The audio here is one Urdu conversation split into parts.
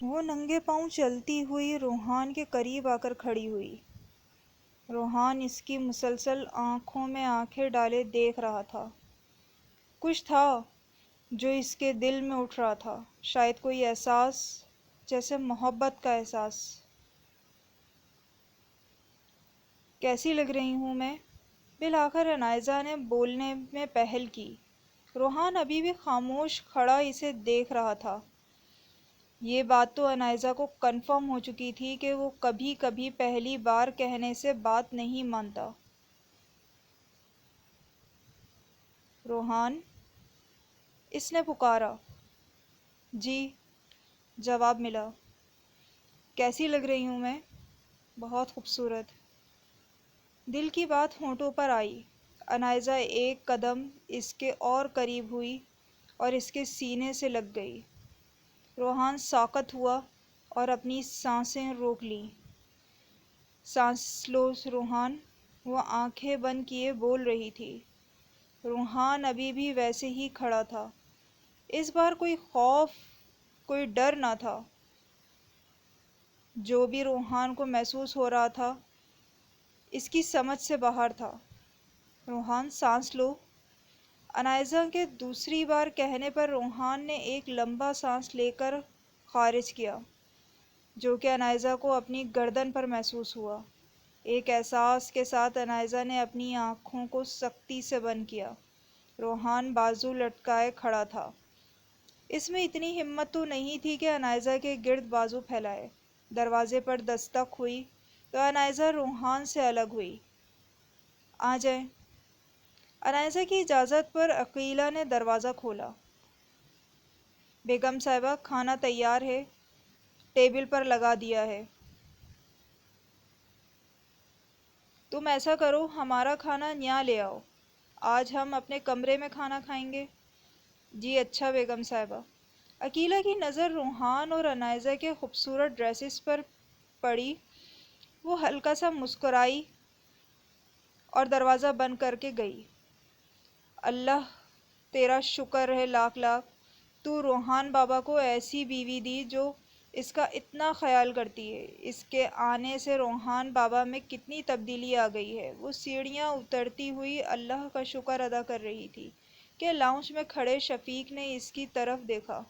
وہ ننگے پاؤں چلتی ہوئی روحان کے قریب آ کر کھڑی ہوئی۔ روحان اس کی مسلسل آنکھوں میں آنکھیں ڈالے دیکھ رہا تھا۔ کچھ تھا جو اس کے دل میں اٹھ رہا تھا، شاید کوئی احساس، جیسے محبت کا احساس۔ کیسی لگ رہی ہوں میں؟ بالآخر عنائزہ نے بولنے میں پہل کی۔ روحان ابھی بھی خاموش کھڑا اسے دیکھ رہا تھا۔ یہ بات تو عنائزہ کو کنفرم ہو چکی تھی کہ وہ کبھی کبھی پہلی بار کہنے سے بات نہیں مانتا۔ روحان، اس نے پکارا۔ جی، جواب ملا۔ کیسی لگ رہی ہوں میں؟ بہت خوبصورت۔ دل کی بات ہونٹوں پر آئی۔ عنائزہ ایک قدم اس کے اور قریب ہوئی اور اس کے سینے سے لگ گئی۔ روحان ساکت ہوا اور اپنی سانسیں روک لیں۔ سانس لو روحان، وہ آنکھیں بند کیے بول رہی تھی۔ روحان ابھی بھی ویسے ہی کھڑا تھا۔ اس بار کوئی خوف، کوئی ڈر نہ تھا۔ جو بھی روحان کو محسوس ہو رہا تھا اس کی سمجھ سے باہر تھا۔ روحان، سانس لو۔ عنائزہ کے دوسری بار کہنے پر روحان نے ایک لمبا سانس لے کر خارج کیا، جو کہ عنائزہ کو اپنی گردن پر محسوس ہوا۔ ایک احساس کے ساتھ عنائزہ نے اپنی آنکھوں کو سختی سے بند کیا۔ روحان بازو لٹکائے کھڑا تھا۔ اس میں اتنی ہمت تو نہیں تھی کہ عنائزہ کے گرد بازو پھیلائے۔ دروازے پر دستک ہوئی تو عنائزہ روحان سے الگ ہوئی۔ آ جائیں۔ عنائزہ کی اجازت پر عقیلہ نے دروازہ کھولا۔ بیگم صاحبہ، کھانا تیار ہے، ٹیبل پر لگا دیا ہے۔ تم ایسا کرو، ہمارا کھانا یہاں لے آؤ، آج ہم اپنے کمرے میں کھانا کھائیں گے۔ جی اچھا بیگم صاحبہ۔ عقیلہ کی نظر روحان اور عنائزہ کے خوبصورت ڈریسز پر پڑی۔ وہ ہلکا سا مسکرائی اور دروازہ بند کر کے گئی۔ اللہ تیرا شکر ہے لاکھ لاکھ، تو روحان بابا کو ایسی بیوی دی جو اس کا اتنا خیال کرتی ہے۔ اس کے آنے سے روحان بابا میں کتنی تبدیلی آ گئی ہے۔ وہ سیڑھیاں اترتی ہوئی اللہ کا شکر ادا کر رہی تھی کہ لاؤنج میں کھڑے شفیق نے اس کی طرف دیکھا۔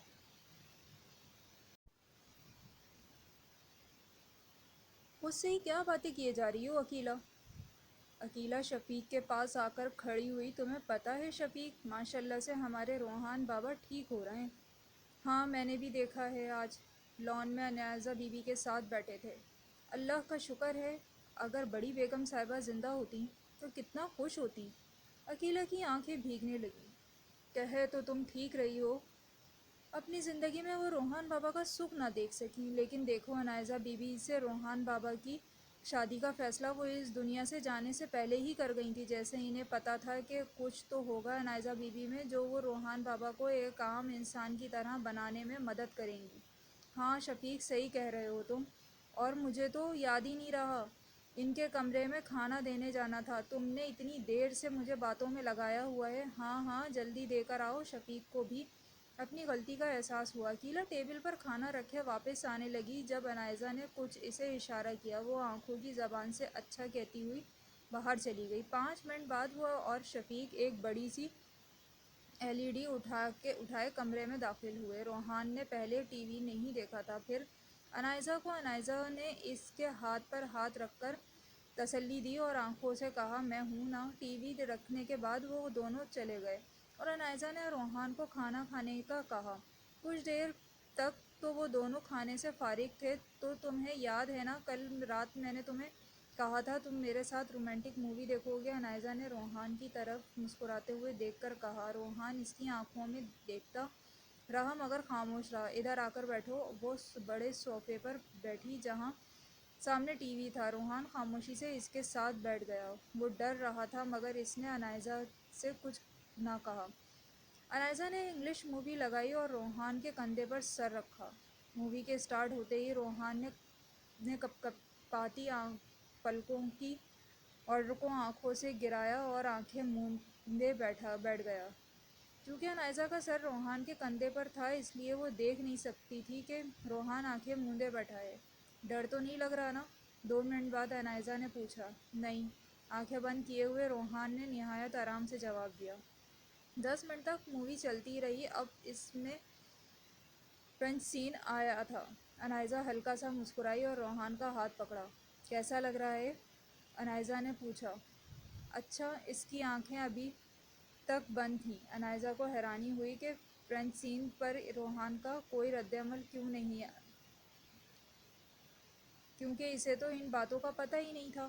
مجھ سے ہی کیا باتیں کیے جا رہی ہو عقیلہ؟ عقیلہ شفیق کے پاس آ کر کھڑی ہوئی۔ تمہیں پتہ ہے شفیق، ماشاءاللہ سے ہمارے روحان بابا ٹھیک ہو رہے ہیں۔ ہاں، میں نے بھی دیکھا ہے، آج لان میں عنائزہ بی بی کے ساتھ بیٹھے تھے۔ اللہ کا شکر ہے، اگر بڑی بیگم صاحبہ زندہ ہوتی تو کتنا خوش ہوتی۔ عقیلہ کی آنکھیں بھیگنے لگیں۔ کہے تو تم ٹھیک رہی ہو، اپنی زندگی میں وہ روحان بابا کا سکھ نہ دیکھ سکی، لیکن دیکھو عنائزہ بی بی سے روحان بابا کی شادی کا فیصلہ وہ اس دنیا سے جانے سے پہلے ہی کر گئی تھی، جیسے انہیں پتہ تھا کہ کچھ تو ہوگا عنائزہ بی بی میں جو وہ روحان بابا کو ایک عام انسان کی طرح بنانے میں مدد کریں گی۔ ہاں شفیق، صحیح کہہ رہے ہو تم، اور مجھے تو یاد ہی نہیں رہا، ان کے کمرے میں کھانا دینے جانا تھا۔ تم نے اتنی دیر سے مجھے باتوں میں لگایا ہوا ہے۔ ہاں ہاں، جلدی دے کر آؤ۔ شفیق کو بھی اپنی غلطی کا احساس ہوا۔ عقیلہ ٹیبل پر کھانا رکھے واپس آنے لگی۔ جب عنائزہ نے کچھ اسے اشارہ کیا، وہ آنکھوں کی زبان سے اچھا کہتی ہوئی باہر چلی گئی۔ 5 منٹ بعد وہ اور شفیق ایک بڑی سی LED اٹھائے کمرے میں داخل ہوئے۔ روحان نے پہلے ٹی وی نہیں دیکھا تھا، پھر عنائزہ کو عنائزہ نے اس کے ہاتھ پر ہاتھ رکھ کر تسلی دی اور آنکھوں سے کہا، میں ہوں نا۔ ٹی وی رکھنے کے بعد وہ دونوں چلے گئے اور عنائزہ نے روحان کو کھانا کھانے کا کہا۔ کچھ دیر تک تو وہ دونوں کھانے سے فارغ تھے۔ تو تمہیں یاد ہے نا، کل رات میں نے تمہیں کہا تھا تم میرے ساتھ رومانٹک مووی دیکھو گے؟ عنائزہ نے روحان کی طرف مسکراتے ہوئے دیکھ کر کہا۔ روحان اس کی آنکھوں میں دیکھتا رہا مگر خاموش رہا۔ ادھر آ کر بیٹھو۔ وہ بڑے صوفے پر بیٹھی جہاں سامنے ٹی وی تھا۔ روحان خاموشی سے اس کے ساتھ بیٹھ گیا۔ وہ ڈر رہا تھا مگر اس نے عنائزہ سے کچھ نہ کہا۔ عنائزہ نے انگلش مووی لگائی اور روحان کے کندھے پر سر رکھا۔ مووی کے سٹارٹ ہوتے ہی روحان نے کپ کپاتی پلکوں کی اور کو آنکھوں سے گرایا اور آنکھیں موندے بیٹھ گیا۔ کیونکہ عنائزہ کا سر روحان کے کندھے پر تھا اس لیے وہ دیکھ نہیں سکتی تھی کہ روحان آنکھیں موندے بیٹھا ہے۔ ڈر تو نہیں لگ رہا نا؟ 2 منٹ بعد عنائزہ نے پوچھا۔ نہیں، آنکھیں بند کیے ہوئے روحان نے نہایت آرام سے جواب دیا۔ 10 منٹ تک مووی چلتی رہی۔ اب اس میں پنچ سین آیا تھا۔ عنائزہ ہلکا سا مسکرائی اور روحان کا ہاتھ پکڑا۔ کیسا لگ رہا ہے؟ عنائزہ نے پوچھا۔ اچھا۔ اس کی آنکھیں ابھی تک بند تھیں۔ عنائزہ کو حیرانی ہوئی کہ پنچ سین پر روحان کا کوئی رد عمل کیوں نہیں، کیونکہ اسے تو ان باتوں کا پتہ ہی نہیں تھا۔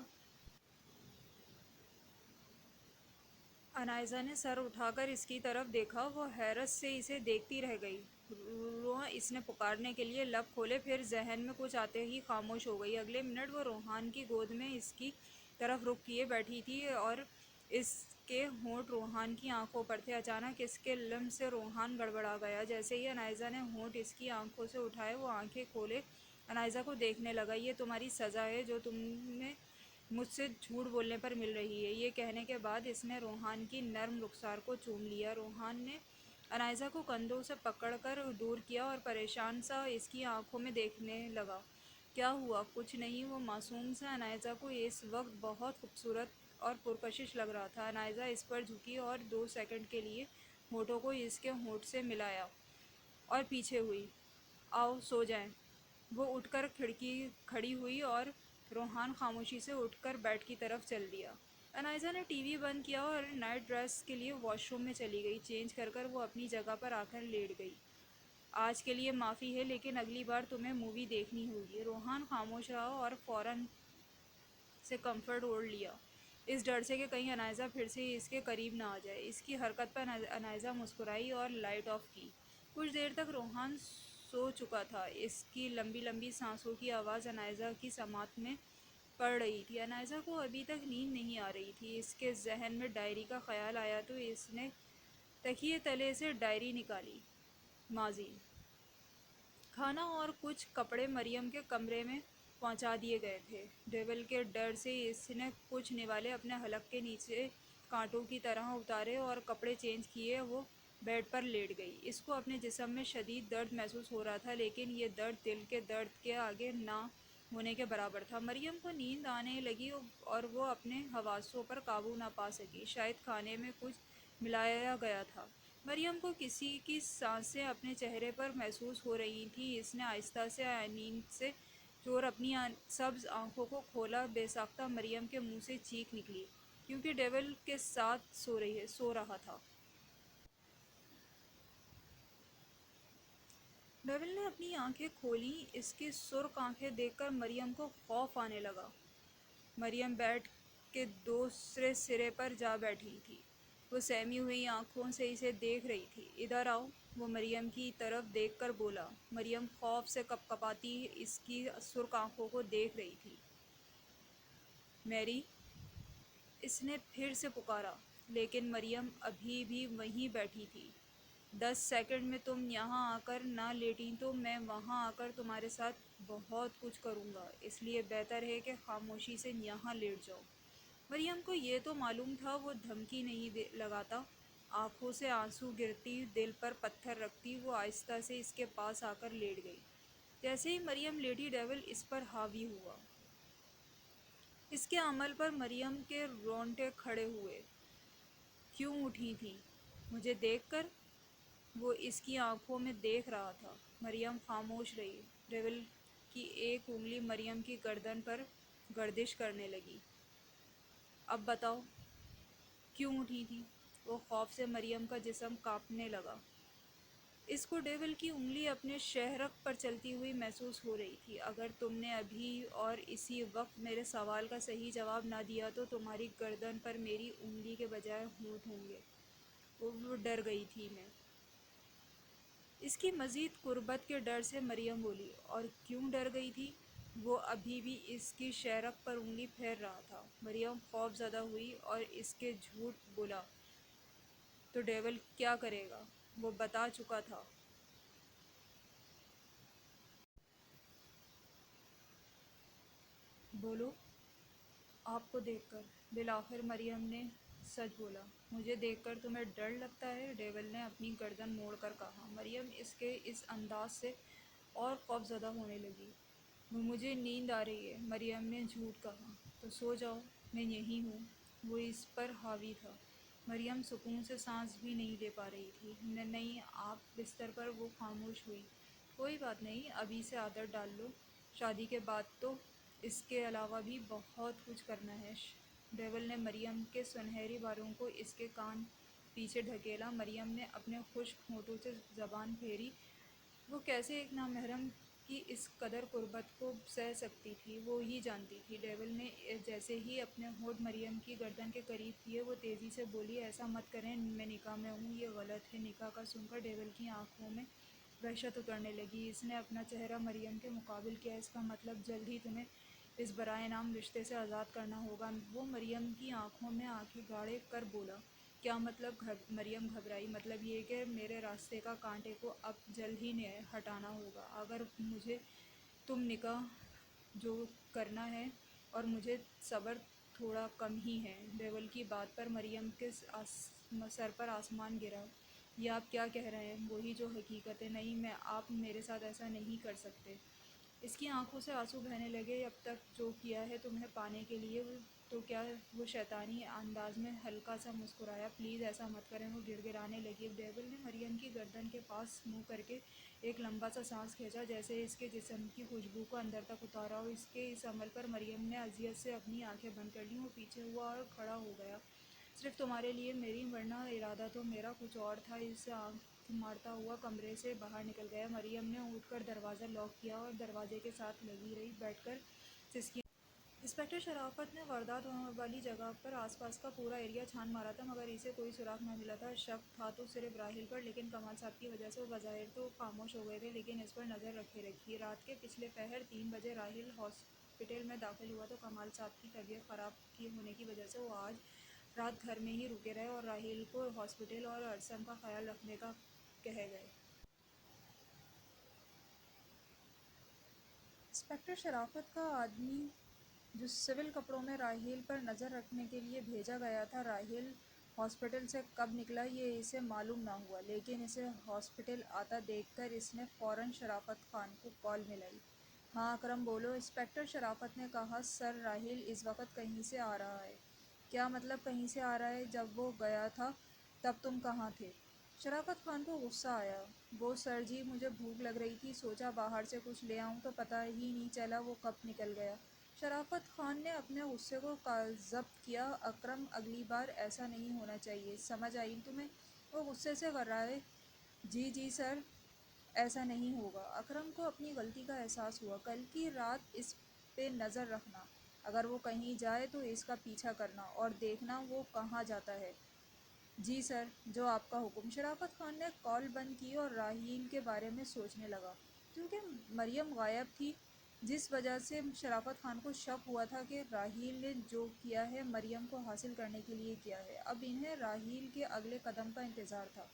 عنائزہ نے سر اٹھا کر اس کی طرف دیکھا۔ وہ حیرت سے اسے دیکھتی رہ گئی۔ روح اس نے پکارنے کے لیے لب کھولے، پھر ذہن میں کچھ آتے ہی خاموش ہو گئی۔ اگلے منٹ وہ روحان کی گود میں اس کی طرف رخ کیے بیٹھی تھی اور اس کے ہونٹ روحان کی آنکھوں پر تھے۔ اچانک اس کے لمس سے روحان گڑبڑا گیا۔ جیسے ہی عنائزہ نے ہونٹ اس کی آنکھوں سے اٹھائے وہ آنکھیں کھولے عنائزہ کو دیکھنے لگا۔ یہ تمہاری سزا ہے جو تمہیں مجھ سے جھوٹ بولنے پر مل رہی ہے۔ یہ کہنے کے بعد اس نے روحان کی نرم رخسار کو چوم لیا۔ روحان نے عنائزہ کو کندھوں سے پکڑ کر دور کیا اور پریشان سا اس کی آنکھوں میں دیکھنے لگا۔ کیا ہوا؟ کچھ نہیں، وہ معصوم سا عنائزہ کو اس وقت بہت خوبصورت اور پرکشش لگ رہا تھا۔ عنائزہ اس پر جھکی اور 2 سیکنڈ کے لیے ہونٹوں کو اس کے ہونٹ سے ملایا اور پیچھے ہوئی۔ آؤ سو جائیں۔ وہ اٹھ کر کھڑی ہوئی اور روحان خاموشی سے اٹھ کر بیڈ کی طرف چل دیا۔ عنائزہ نے ٹی وی بند کیا اور نائٹ ڈریس کے لیے واش روم میں چلی گئی۔ چینج کر کر وہ اپنی جگہ پر آ کر لیٹ گئی۔ آج کے لیے معافی ہے لیکن اگلی بار تمہیں مووی دیکھنی ہوگی۔ روحان خاموش رہا اور فوراً سے کمفرٹ اوڑھ لیا، اس ڈر سے کہ کہیں عنائزہ پھر سے اس کے قریب نہ آ جائے۔ اس کی حرکت پر عنائزہ مسکرائی اور لائٹ آف کی۔ کچھ دیر تک روحان سو چکا تھا۔ اس کی لمبی لمبی سانسوں کی آواز عنائزہ کی سماعت میں پڑ رہی تھی۔ عنائزہ کو ابھی تک نیند نہیں آ رہی تھی۔ اس کے ذہن میں ڈائری کا خیال آیا تو اس نے تکیے تلے سے ڈائری نکالی۔ ماضی، کھانا اور کچھ کپڑے مریم کے کمرے میں پہنچا دیے گئے تھے۔ ڈیول کے ڈر سے اس نے کچھ نوالے اپنے حلق کے نیچے کانٹوں کی طرح اتارے اور کپڑے چینج کیے۔ وہ بیڈ پر لیٹ گئی۔ اس کو اپنے جسم میں شدید درد محسوس ہو رہا تھا لیکن یہ درد دل کے درد کے آگے نہ ہونے کے برابر تھا۔ مریم کو نیند آنے لگی اور وہ اپنے حواسوں پر قابو نہ پا سکی۔ شاید کھانے میں کچھ ملایا گیا تھا۔ مریم کو کسی کی سانسیں اپنے چہرے پر محسوس ہو رہی تھیں۔ اس نے آہستہ سے نیند سے چور اپنی سبز آنکھوں کو کھولا۔ بے ساختہ مریم کے منہ سے چیخ نکلی کیونکہ ڈیول کے ساتھ سو رہا تھا۔ ڈیول نے اپنی آنکھیں کھولیں۔ اس کی سرخ آنکھیں دیکھ کر مریم کو خوف آنے لگا۔ مریم بیڈ کے دوسرے سرے پر جا بیٹھی تھی۔ وہ سہمی ہوئی آنکھوں سے اسے دیکھ رہی تھی۔ ادھر آؤ، وہ مریم کی طرف دیکھ کر بولا۔ مریم خوف سے کپکپاتی اس کی سرخ آنکھوں کو دیکھ رہی تھی۔ میری، اس نے پھر سے پکارا، لیکن مریم ابھی بھی وہیں بیٹھی تھی۔ 10 سیکنڈ میں تم یہاں آ کر نہ لیٹیں تو میں وہاں آ کر تمہارے ساتھ بہت کچھ کروں گا، اس لیے بہتر ہے کہ خاموشی سے یہاں لیٹ جاؤ۔ مریم کو یہ تو معلوم تھا وہ دھمکی نہیں لگاتا۔ آنکھوں سے آنسو گرتی، دل پر پتھر رکھتی، وہ آہستہ سے اس کے پاس آ کر لیٹ گئی۔ جیسے ہی مریم لیٹی ڈیول اس پر حاوی ہوا۔ اس کے عمل پر مریم کے رونگٹے کھڑے ہوئے۔ کیوں اٹھی تھی؟ مجھے دیکھ کر؟ وہ اس کی آنکھوں میں دیکھ رہا تھا۔ مریم خاموش رہی۔ ڈیول کی ایک انگلی مریم کی گردن پر گردش کرنے لگی۔ اب بتاؤ، کیوں اٹھی تھی؟ وہ خوف سے مریم کا جسم کانپنے لگا۔ اس کو ڈیول کی انگلی اپنے شہرک پر چلتی ہوئی محسوس ہو رہی تھی۔ اگر تم نے ابھی اور اسی وقت میرے سوال کا صحیح جواب نہ دیا تو تمہاری گردن پر میری انگلی کے بجائے ہونٹ ہوں گے۔ وہ ڈر گئی تھی میں۔ اس کی مزید قربت کے ڈر سے مریم بولی۔ اور کیوں ڈر گئی تھی؟ وہ ابھی بھی اس کی شہرک پر انگلی پھیر رہا تھا۔ مریم خوف زدہ ہوئی اور اس کے جھوٹ بولا تو ڈیول کیا کرے گا؟ وہ بتا چکا تھا۔ بولو، آپ کو دیکھ کر۔ بالآخر مریم نے سچ بولا۔ مجھے دیکھ کر تمہیں ڈر لگتا ہے؟ ڈیول نے اپنی گردن موڑ کر کہا۔ مریم اس کے اس انداز سے اور خوف زدہ ہونے لگی۔ مجھے نیند آ رہی ہے، مریم نے جھوٹ کہا۔ تو سو جاؤ، میں یہیں ہوں۔ وہ اس پر حاوی تھا۔ مریم سکون سے سانس بھی نہیں لے پا رہی تھی۔ نہیں آپ بستر پر۔ وہ خاموش ہوئی۔ کوئی بات نہیں، ابھی سے عادت ڈال لو، شادی کے بعد تو اس کے علاوہ بھی بہت کچھ کرنا ہے۔ ڈیول نے مریم کے سنہری بالوں کو اس کے کان پیچھے ڈھکیلا۔ مریم نے اپنے خشک ہونٹوں سے زبان پھیری۔ وہ کیسے ایک نامحرم کی اس قدر قربت کو سہہ سکتی تھی، وہ ہی جانتی تھی۔ ڈیول نے جیسے ہی اپنے ہونٹ مریم کی گردن کے قریب کیے، وہ تیزی سے بولی، ایسا مت کریں، میں نکاح میں ہوں، یہ غلط ہے۔ نکاح کا سن کر ڈیول کی آنکھوں میں وحشت اترنے لگی۔ اس نے اپنا چہرہ مریم کے مقابل کیا۔ اس کا مطلب جلد ہی تمہیں اس برائے نام رشتے سے آزاد کرنا ہوگا۔ وہ مریم کی آنکھوں میں آنکھیں گاڑے کر بولا۔ کیا مطلب؟ مریم گھبرائی۔ مطلب یہ کہ میرے راستے کا کانٹے کو اب جلد ہی ہٹانا ہوگا۔ اگر مجھے تم نکاح جو کرنا ہے اور مجھے صبر تھوڑا کم ہی ہے۔ ڈیول کی بات پر مریم کے سر پر آسمان گرا۔ یہ آپ کیا کہہ رہے ہیں؟ وہی جو حقیقت ہے۔ نہیں، آپ میرے ساتھ ایسا نہیں کر سکتے۔ اس کی آنکھوں سے آنسو بہنے لگے۔ اب تک جو کیا ہے تمہیں پانے کے لیے تو کیا؟ وہ شیطانی انداز میں ہلکا سا مسکرایا۔ پلیز ایسا مت کریں، وہ گڑ گڑانے لگی۔ ڈیول نے مریم کی گردن کے پاس منہ کر کے ایک لمبا سا سانس کھینچا، جیسے اس کے جسم کی خوشبو کو اندر تک اتارا ہو۔ اس کے اس عمل پر مریم نے اذیت سے اپنی آنکھیں بند کر لیں۔ وہ پیچھے ہوا اور کھڑا ہو گیا۔ صرف تمہارے لیے میری، ورنہ ارادہ تو میرا کچھ اور تھا۔ اس سے آنکھ مارتا ہوا کمرے سے باہر نکل گیا۔ مریم نے اٹھ کر دروازہ لاک کیا اور دروازے کے ساتھ لگی رہی بیٹھ کر سسکیاں۔ انسپکٹر شرافت نے واردات والی جگہ پر آس پاس کا پورا ایریا چھان مارا تھا، مگر اسے کوئی سراغ نہ ملا تھا۔ شک تھا تو صرف راحیل پر، لیکن کمال صاحب کی وجہ سے وہ بظاہر تو خاموش ہو گئے تھے، لیکن اس پر نظر رکھے رکھی۔ رات کے پچھلے پہر 3 بجے راحیل ہاسپٹل میں داخل ہوا تو کمال صاحب کی طبیعت خراب ہونے کی وجہ سے وہ آج رات گھر میں ہی رکے رہے اور راحیل کو ہاسپٹل اور ارسم کا خیال رکھنے کا کہے گئے۔ انسپکٹر شرافت کا آدمی جو سول کپڑوں میں راحیل پر نظر رکھنے کے لیے بھیجا گیا تھا، راحیل ہاسپٹل سے کب نکلا یہ اسے معلوم نہ ہوا، لیکن اسے ہاسپٹل آتا دیکھ کر اس نے فوراً شرافت خان کو کال ملائی۔ ہاں اکرم بولو، انسپکٹر شرافت نے کہا۔ سر، راحیل اس وقت کہیں سے آ رہا ہے۔ کیا مطلب کہیں سے آ رہا ہے؟ جب وہ گیا تھا تب تم کہاں تھے؟ شرافت خان کو غصہ آیا۔ وہ سر جی، مجھے بھوک لگ رہی تھی، سوچا باہر سے کچھ لے آؤں تو پتہ ہی نہیں چلا وہ کب نکل گیا۔ شرافت خان نے اپنے غصے کو ضبط کیا۔ اکرم، اگلی بار ایسا نہیں ہونا چاہیے، سمجھ آئی تمہیں؟ وہ غصے سے غرائے۔ جی جی سر، ایسا نہیں ہوگا۔ اکرم کو اپنی غلطی کا احساس ہوا۔ کل کی رات اس پہ نظر رکھنا، اگر وہ کہیں جائے تو اس کا پیچھا کرنا اور دیکھنا وہ کہاں جاتا ہے۔ جی سر، جو آپ کا حکم۔ شرافت خان نے کال بند کی اور راحیل کے بارے میں سوچنے لگا۔ کیونکہ مریم غائب تھی، جس وجہ سے شرافت خان کو شک ہوا تھا کہ راحیل نے جو کیا ہے مریم کو حاصل کرنے کے لیے کیا ہے۔ اب انہیں راحیل کے اگلے قدم کا انتظار تھا۔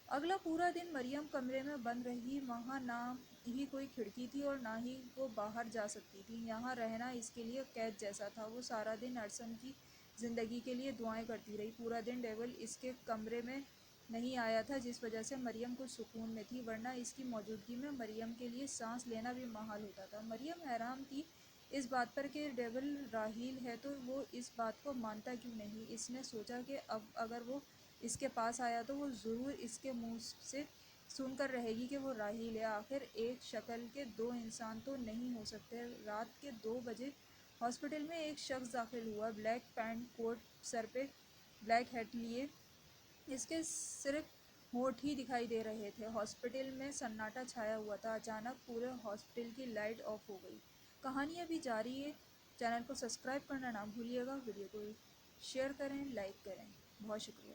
اگلا پورا دن مریم کمرے میں بند رہی۔ وہاں نہ ہی کوئی کھڑکی تھی اور نہ ہی وہ باہر جا سکتی تھی۔ یہاں رہنا اس کے لیے قید جیسا تھا۔ وہ سارا دن ارسم کی زندگی کے لیے دعائیں کرتی رہی۔ پورا دن ڈیول اس کے کمرے میں نہیں آیا تھا، جس وجہ سے مریم کچھ سکون میں تھی، ورنہ اس کی موجودگی میں مریم کے لیے سانس لینا بھی محال ہوتا تھا۔ مریم حیران تھی اس بات پر کہ ڈیول راحیل ہے تو وہ اس بات کو مانتا کیوں نہیں۔ اس نے سوچا کہ اب اگر وہ اس کے پاس آیا تو وہ ضرور اس کے منہ سے سن کر رہے گی کہ وہ راحیل ہے۔ آخر ایک شکل کے دو انسان تو نہیں ہو سکتے۔ رات کے 2 بجے ہاسپٹل میں ایک شخص داخل ہوا، بلیک پینٹ کوٹ، سر پہ بلیک ہیٹ لیے۔ اس کے صرف ہونٹ ہی دکھائی دے رہے تھے۔ ہاسپٹل میں سناٹا چھایا ہوا تھا۔ اچانک پورے ہاسپٹل کی لائٹ آف ہو گئی۔ کہانی ابھی جاری ہے۔ چینل کو سبسکرائب کرنا نہ بھولیے گا۔ ویڈیو کو شیئر کریں، لائک کریں۔ بہت شکریہ۔